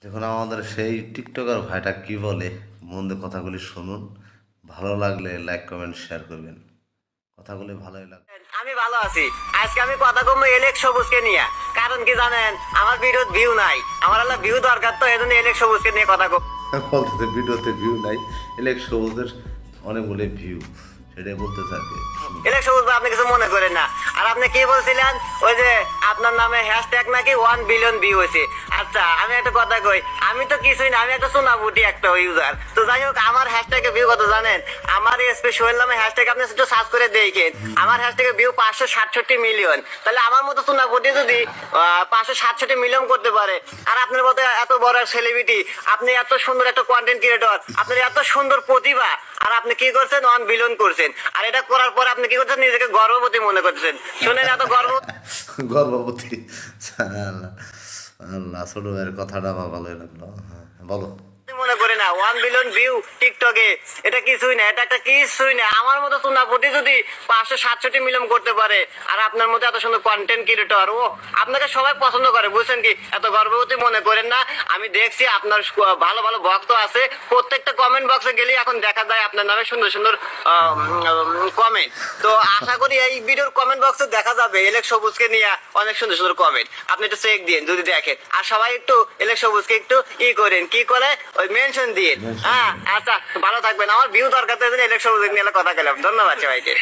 দেখুন আমাদের সেই টিকটকার ভাইটা কি বলে, মন দিয়ে কথাগুলি শুনুন। ভালো লাগলে লাইক কমেন্ট শেয়ার করবেন। কথাগুলি ভালোই লাগবে। আমি ভালো আছি। আজকে আমি কথা কমবো এলেক সবুজকে নিয়ে। কারণ কি জানেন, আমার ভিডিওতে ভিউ নাই। আমার হলো ভিউ দরকার, তো এই জন্য এলেক সবুজকে নিয়ে কথা কম। বলতেছে ভিডিওতে ভিউ নাই, এলেক সবুজের অনেকগুলো ভিউ, সেটাই বলতে থাকে। এলেক সবুজ ভাই, আপনি কিছু মনে করেন না। আর আপনি কি বলছিলেন, ওই যে আপনার নামে হ্যাশট্যাগ নাকি 1 বিলিয়ন ভিউ হয়েছে। আচ্ছা, আমি একটা কথা কই, আমি তো কিছুই না, আমি একটা সোনাবুটি একটা ইউজার। তো যাই হোক, আমার হ্যাশট্যাগে ভিউ কত জানেন? আমার এসপি সোহেল নামে হ্যাশট্যাগ আপনি একটু সার্চ করে দেখেন। আমার হ্যাশট্যাগে ভিউ 567 মিলিয়ন। তাহলে আমার মতো সোনাবুটি যদি 567 মিলিয়ন করতে পারে, আর আপনার মতো এত বড় সেলিব্রিটি, আপনি এত সুন্দর একটা কন্টেন্ট ক্রিয়েটর, আপনার এত সুন্দর প্রতিভা, আর আপনি কি করছেন 1 বিলিয়ন করছেন। আর এটা করার পর আপনি কি করছেন, নিজেকে গর্ভবতী মনে করছেন। শুনেন, এত গর্ভবতী। আল্লাহ, আল্লাহ, ছোট ভাইয়ের কথাটা আমার ভালোই লাগলো। হ্যাঁ, বলো। মনে করে না 1 বিলিয়ন ভিউ টিকটকে, এটা কিছুই না, এটা একটা কিছুই না। আমার মতো সোনাপতি যদি 567 মিলিয়ন করতে পারে, আর আপনার মতো এত সুন্দর কন্টেন্ট ক্রিয়েটর, ও আপনাকে সবাই পছন্দ করে, বুঝছেন কি? এত গর্ভবতী মনে করেন না। আমি দেখছি আপনার ভালো ভালো ভক্ত আছে, প্রত্যেকটা কমেন্ট বক্সে গেলে এখন দেখা যায় আপনার নামে সুন্দর সুন্দর কমেন্ট। তো আশা করি এই ভিডিওর কমেন্ট বক্সে দেখা যাবে এলেক সবুজকে নিয়ে অনেক সুন্দর সুন্দর কমেন্ট। আপনি একটু চেক দিন যদি দেখেন। আর সবাই একটু এলেক সবুজকে একটু করেন, কি করে, ওই মেনশন দিয়ে। হ্যাঁ, আচ্ছা, ভালো থাকবেন। আমার ভিউ দরকার, তো এলেক সবুজ নিয়ে কথা গেলাম। ধন্যবাদ সবাইকে।